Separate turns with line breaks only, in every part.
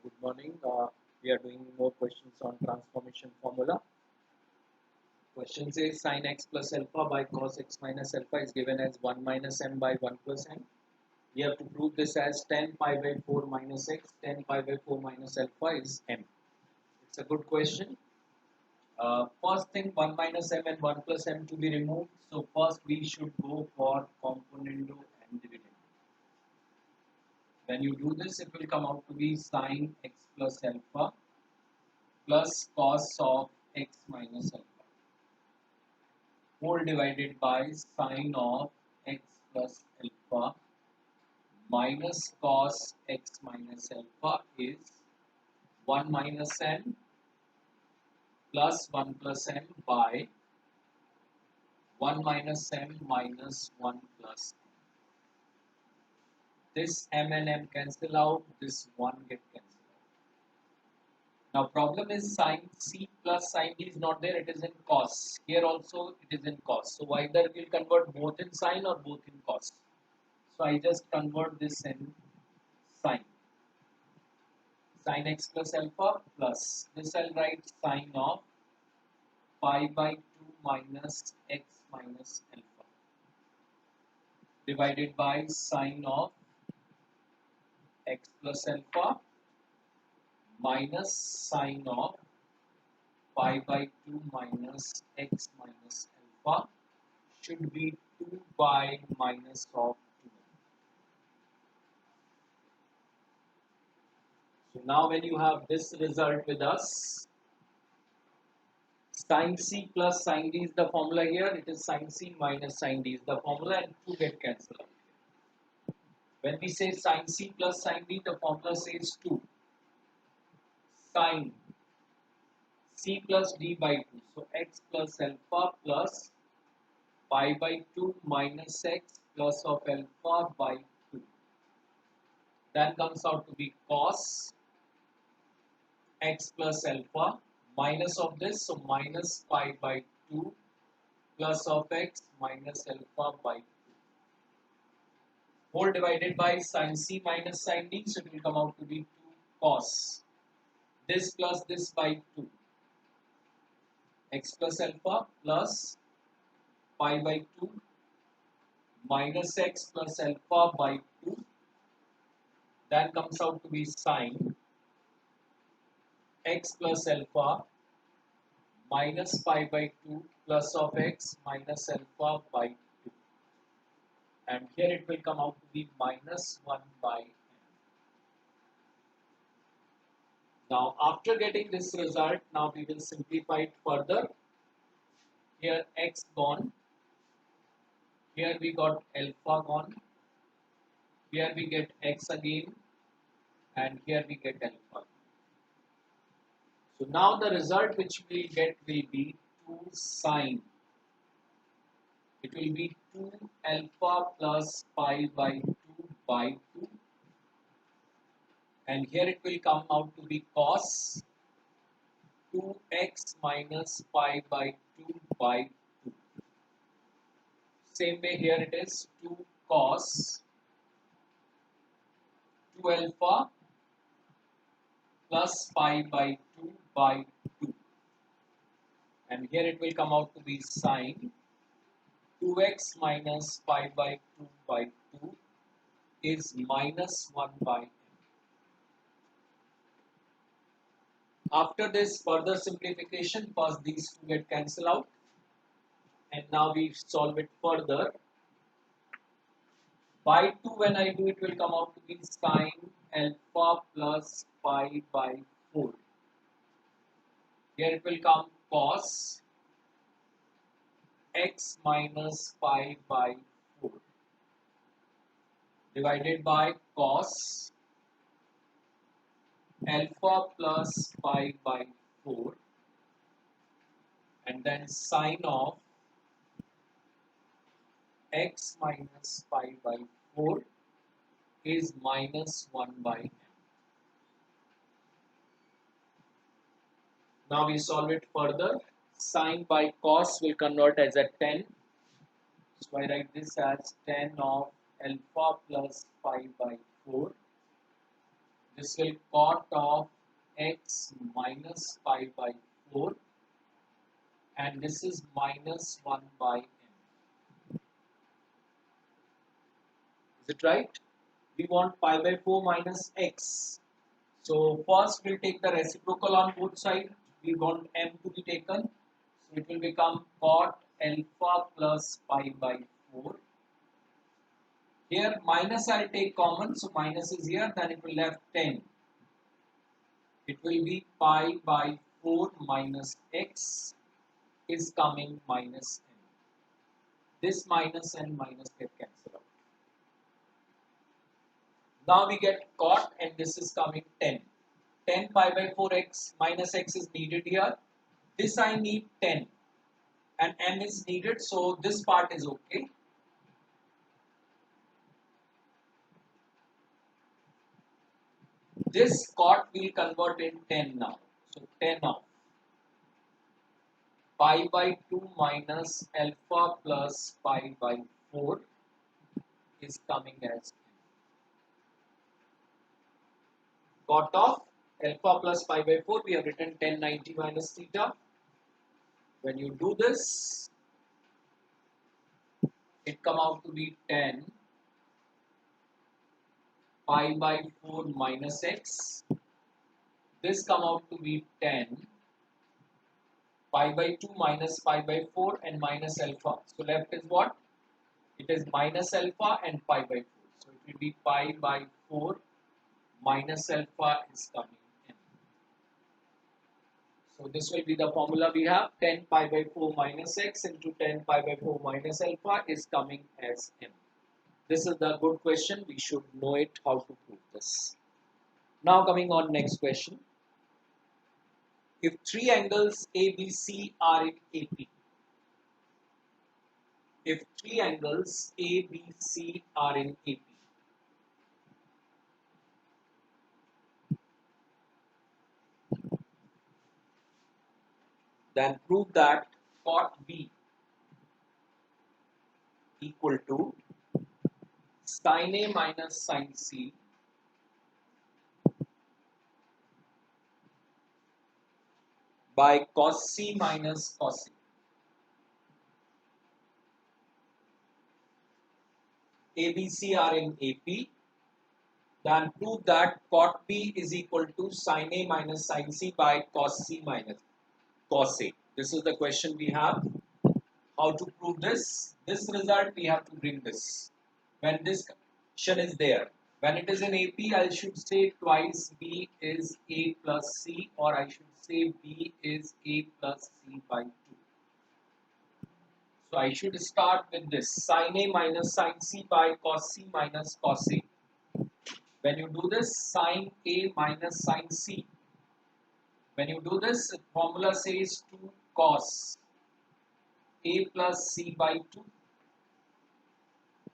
Good morning. We are doing more questions on transformation formula. Question says sin x plus alpha by cos x minus alpha is given as 1 minus m by 1 plus m. We have to prove this as 10 pi by 4 minus x. 10 pi by 4 minus alpha is m. It's a good question. First thing, 1 minus m and 1 plus m to be removed. So first we should go for componendo and dividend. When you do this, it will come out to be sin x plus alpha plus cos of x minus alpha, whole divided by sin of x plus alpha minus cos x minus alpha is 1 minus m plus 1 plus m by 1 minus m minus 1 plus m. This m and m cancel out, this 1 get cancelled. Now problem is sin c plus sin d is not there, it is in cos. Here also it is in cos. So either we'll convert both in sin or both in cos. So I just convert this in sin. Sin x plus alpha plus, this I'll write sin of pi by 2 minus x minus alpha divided by sin of x plus alpha minus sin of pi by 2 minus x minus alpha should be 2 by minus of 2. So now when you have this result with us, sin c plus sin d is the formula here, it is sin c minus sin d is the formula and 2 get cancelled out. When we say sin c plus sin d, the formula says 2 sin c plus d by 2. So x plus alpha plus pi by 2 minus x plus of alpha by 2. Then comes out to be cos x plus alpha minus of this, so minus pi by 2 plus of x minus alpha by 2. Whole divided by sin c minus sin d, so it will come out to be 2 cos this plus this by 2 x plus alpha plus pi by 2 minus x plus alpha by 2. That comes out to be sin x plus alpha minus pi by 2 plus of x minus alpha by 2. And here it will come out to be minus 1 by n. Now after getting this result, now we will simplify it further. Here x gone, here we got alpha gone, here we get x again, and here we get alpha. So now the result which we get will be 2 sine. It will be 2 alpha plus pi by 2 by 2. And here it will come out to be cos 2x minus pi by 2 by 2. Same way here it is 2 cos 2 alpha plus pi by 2 by 2. And here it will come out to be sine 2x minus pi by 2 by 2 is minus 1 by n. After this further simplification, first these two get cancelled out, and now we solve it further. By 2 when I do, it will come out to be sine alpha plus pi by 4. Here it will come cos x minus pi by 4 divided by cos alpha plus pi by 4, and then sine of x minus pi by 4 is minus 1 by n. Now we solve it further. Sine by cos will convert as a 10. So I write this as 10 of alpha plus pi by 4 This will cot of x minus pi by 4, and this is minus 1 by n. Is it right? We want pi by 4 minus x. So first we'll take the reciprocal on both sides. We want m to be taken. So it will become cot alpha plus pi by 4. Here minus I'll take common, so minus is here, then it will left 10. It will be pi by 4 minus x is coming minus n. This minus and minus get cancelled out. Now we get cot and this is coming 10. 10 pi by 4x minus x is needed here. This I need 10 and n is needed, so this part is okay. This cot will convert in 10 now. So 10 of pi by 2 minus alpha plus pi by 4 is coming as cot of alpha plus pi by 4. We have written 1090 minus theta. When you do this, it come out to be 10 pi by 4 minus x. This come out to be 10 pi by 2 minus pi by 4 and minus alpha. So left is what? It is minus alpha and pi by 4. So it will be pi by 4 minus alpha is coming in. So this will be the formula we have. 10 pi by 4 minus x into 10 pi by 4 minus alpha is coming as m. This is the good question. We should know it how to prove this. Now coming on next question. If three angles ABC are in AP, if three angles ABC are in AP, then prove that cot B equal to sin A minus sin C by cos C minus cos A. ABC are in AP, then prove that cot B is equal to sin A minus sin C by cos C minus cos A. This is the question we have. How to prove this? This result we have to bring this. When this condition is there, when it is in AP, I should say twice B is A plus C, or I should say B is A plus C by 2. So I should start with this sin A minus sin C by cos C minus cos A. When you do this, sin A minus sin C, when you do this, the formula says 2 cos A plus C by 2.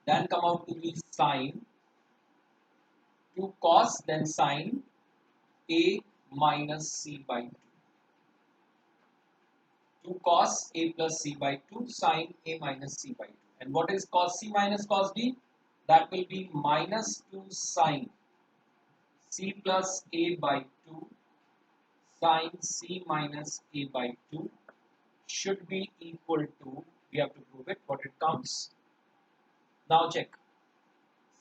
Then come out to be sin 2 cos, then sin A minus C by 2. 2 cos A plus C by 2 sin A minus C by 2. And what is cos C minus cos B? That will be minus 2 sin C plus A by 2 sin C minus A by 2 should be equal to, we have to prove it, what it comes. Now check.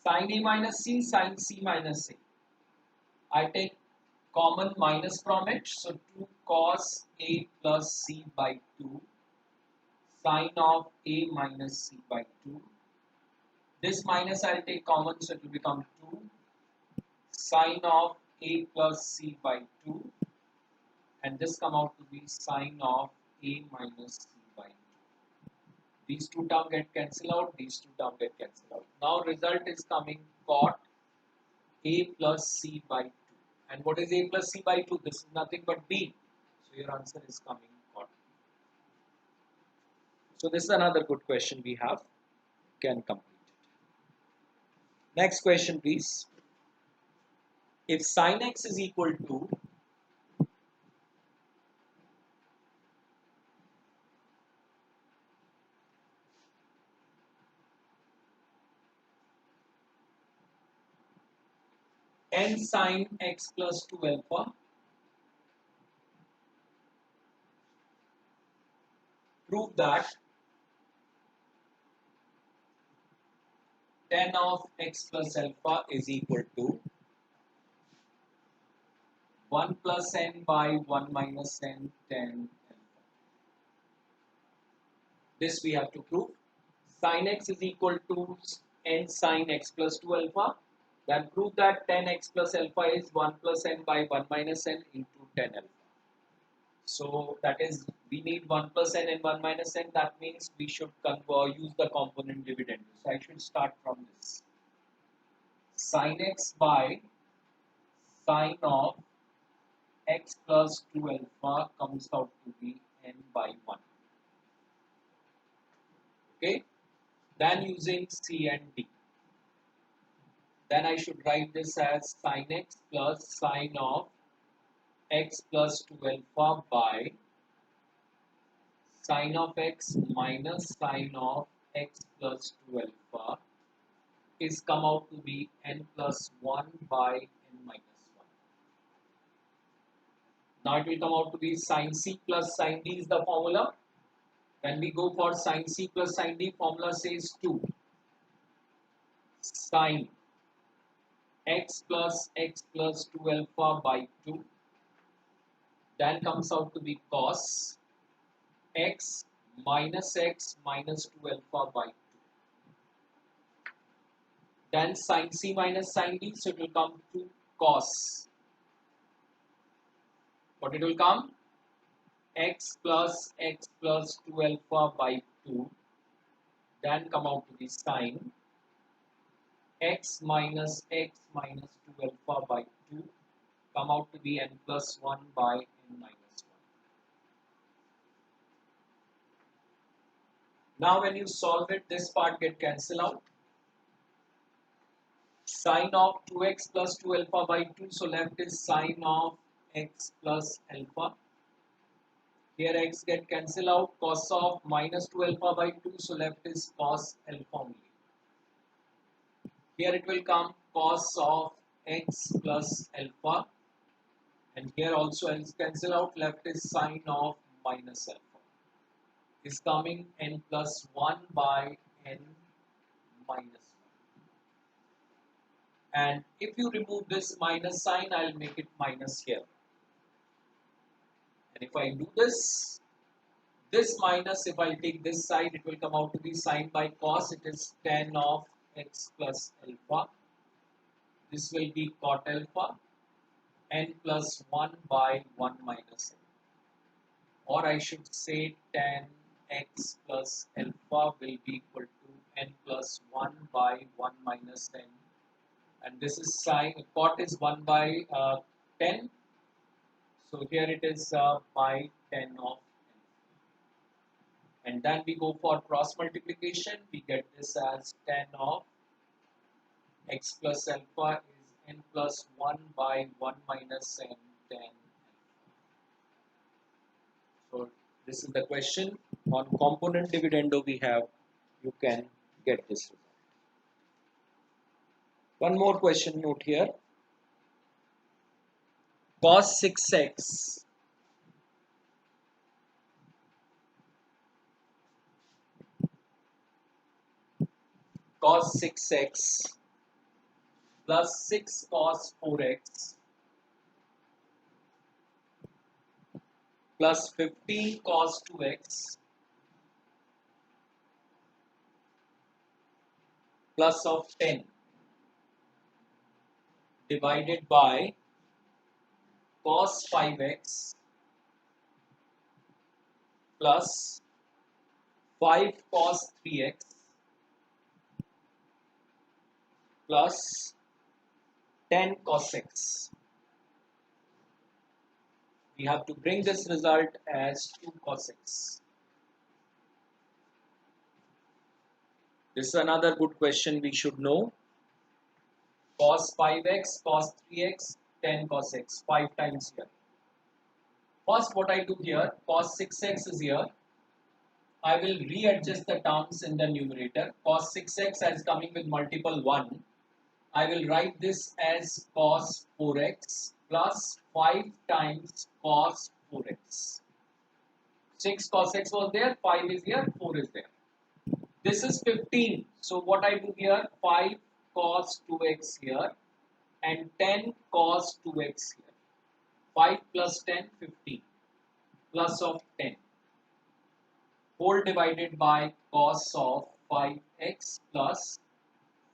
Sin A minus C, sin C minus A. I take common minus from it, so 2 cos A plus C by 2 sin of A minus C by 2. This minus I'll take common, so it will become 2 sin of A plus C by 2, and this come out to be sin of A minus C by 2. These two terms get cancelled out, these two terms get cancelled out. Now result is coming cot A plus C by 2. And what is A plus C by 2? This is nothing but B. So your answer is coming cot. So this is another good question we have. Can complete it. Next question please. If sin x is equal to n sine x plus 2 alpha prove that tan of x plus alpha is equal to 1 plus n by 1 minus n tan alpha. This we have to prove. Sin x is equal to n sine x plus 2 alpha. Then prove that tan x plus alpha is 1 plus n by 1 minus n into tan alpha. So that is, we need 1 plus n and 1 minus n. That means we should use the component dividend. So I should start from this. Sin x by sine of x plus 2 alpha comes out to be n by 1. Okay. Then using C and D. Then I should write this as sin x plus sine of x plus 2 alpha by sine of x minus sine of x plus 2 alpha is come out to be n plus 1 by n minus 1. Now it will come out to be sin c plus sin d is the formula. When we go for sin c plus sin d, formula says 2 sin x plus 2 alpha by 2. Then comes out to be cos x minus 2 alpha by 2. Then sin c minus sin d, so it will come to cos. What it will come? X plus 2 alpha by 2. Then come out to be sin x minus 2 alpha by 2. Come out to be n plus 1 by n minus 1. Now when you solve it, this part get cancelled out. Sine of 2x plus 2 alpha by 2, so left is sine of x plus alpha. Here x get cancelled out. Cos of minus 2 alpha by 2, so left is cos alpha only. Here it will come cos of x plus alpha, and here also x cancel out, left is sine of minus alpha. Is coming n plus 1 by n minus 1. And if you remove this minus sign, I'll make it minus here. And if I do this minus, if I take this side, it will come out to be sine by cos. It is tan of x plus alpha. This will be cot alpha, n plus 1 by 1 minus n. Or I should say tan x plus alpha will be equal to n plus 1 by 1 minus n. And this is sine, cot is 1 by 10. So here it is by 10 of n. And then we go for cross multiplication. We get this as tan of x plus alpha is n plus 1 by 1 minus n tan alpha. So this is the question. On component dividendo we have, you can get this result. One more question note here. Cos 6x plus 6 cos 4x plus 15 cos 2x plus of 10 divided by cos 5x plus 5 cos 3x plus 10 cos x. We have to bring this result as 2 cos x. This is another good question we should know. Cos 5x, cos 3x, 10 cos x, 5 times here. First what I do here, cos 6x is here. I will readjust the terms in the numerator. Cos 6x as coming with multiple 1. I will write this as cos 4x plus 5 times cos 4x. 6 cos x was there, 5 is here, 4 is there. This is 15. So what I do here, 5 cos 2x here and 10 cos 2x here. 5 plus 10, 15. Plus of 10. Whole divided by cos of 5x plus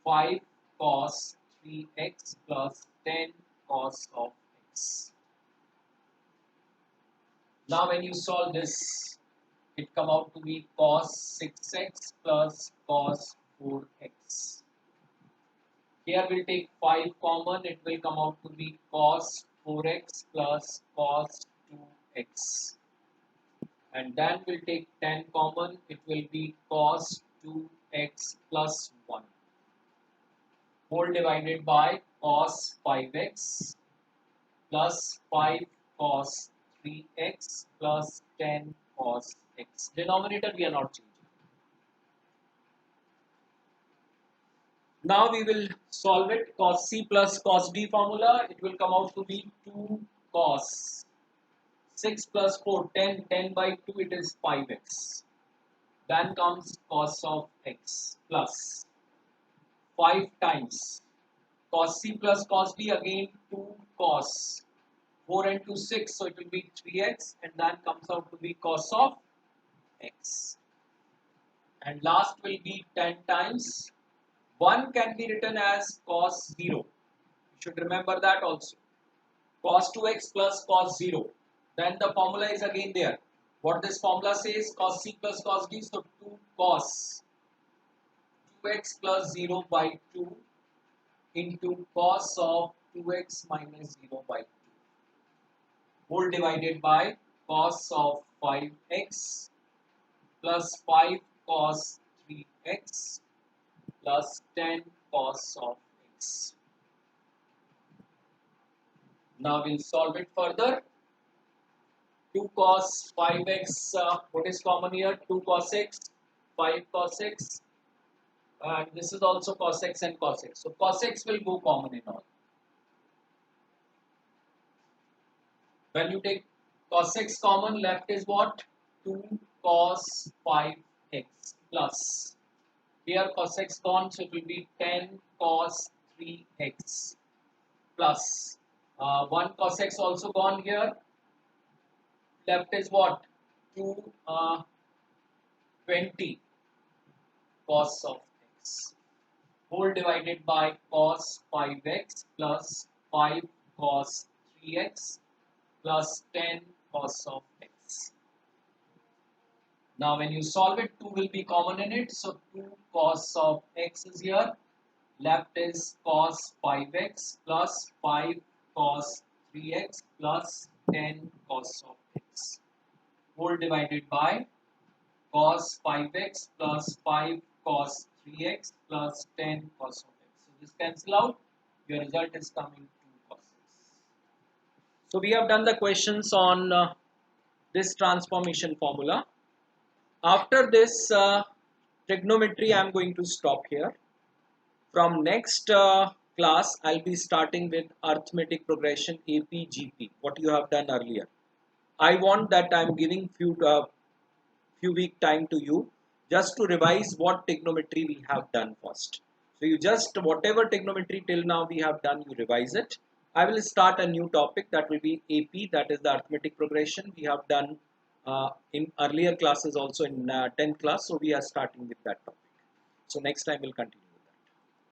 5 cos 3x plus 10 cos of x. Now when you solve this, it come out to be cos 6x plus cos 4x. Here we'll take 5 common, it will come out to be cos 4x plus cos 2x. And then we'll take 10 common, it will be cos 2x plus 1. Whole divided by cos 5x plus 5 cos 3x plus 10 cos x. Denominator we are not changing. Now we will solve it. Cos c plus cos d formula. It will come out to be 2 cos 6 plus 4, 10, 10 by 2 it is 5x. Then comes cos of x plus 5 times cos c plus cos d, again 2 cos 4 and 2 6, so it will be 3x, and then comes out to be cos of x. And last will be 10 times 1 can be written as cos 0. You should remember that also. Cos 2x plus cos 0. Then the formula is again there. What this formula says, cos c plus cos d, so 2 cos 2x plus 0 by 2 into cos of 2x minus 0 by 2. Whole divided by cos of 5x plus 5 cos 3x plus 10 cos of x. Now we'll solve it further. 2 cos 5x, what is common here? 2 cos x, 5 cos x, and this is also cos x and cos x. So cos x will go common in all. When you take cos x common, left is what? 2 cos 5x plus. Here cos x gone, so it will be 10 cos 3x plus 1 cos x also gone here. Left is what? 2 20 cos of x. Whole divided by cos 5x plus 5 cos 3x plus 10 cos of x. Now when you solve it, 2 will be common in it. So 2 cos of x is here. Left is cos 5x plus 5 cos 3x plus 10 cos of x. Whole divided by cos 5x plus 5 cos 3x plus 10 cos of x. So this cancel out. Your result is coming 2 cos x. So we have done the questions on this transformation formula. After this trigonometry, I am going to stop here. From next class, I'll be starting with arithmetic progression AP GP, what you have done earlier. I want that I'm giving few week time to you just to revise what trigonometry we have done first. So you just whatever trigonometry till now we have done, you revise it. I will start a new topic that will be AP, that is the arithmetic progression. We have done in earlier classes also in 10th class, so we are starting with that topic. So next time we'll continue.